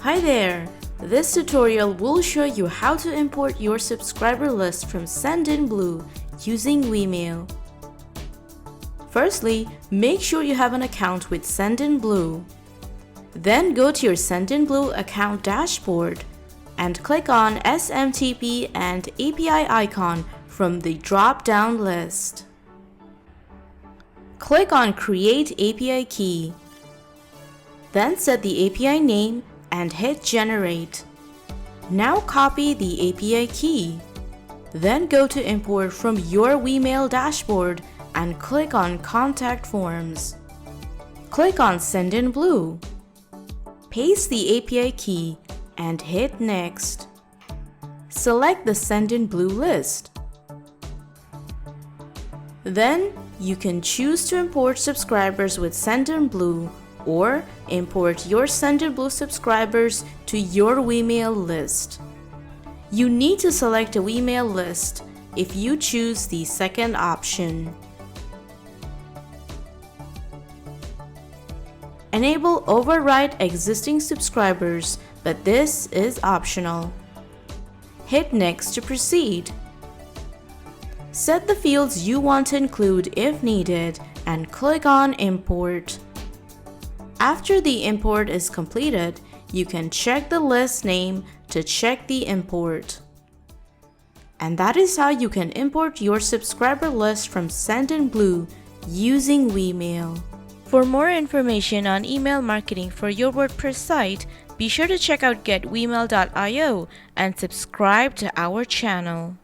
Hi there! This tutorial will show you how to import your subscriber list from Sendinblue using Vmail. Firstly, make sure you have an account with Sendinblue. Then go to your Sendinblue account dashboard and click on SMTP and API icon from the drop-down list. Click on Create API Key. Then set the API name and hit Generate. Now copy the API key. Then go to Import from your Vmail dashboard and click on Contact Forms. Click on Sendinblue. Paste the API key and hit Next. Select the Sendinblue list. Then you can choose to import subscribers with Sendinblue or import your Sendinblue subscribers to your Vmail list. You need to select a Vmail list if you choose the second option. Enable Override Existing Subscribers, but this is optional. Hit Next to proceed. Set the fields you want to include if needed and click on Import. After the import is completed, you can check the list name to check the import. And that is how you can import your subscriber list from Sendinblue using Vmail. For more information on email marketing for your WordPress site, be sure to check out getvmail.io and subscribe to our channel.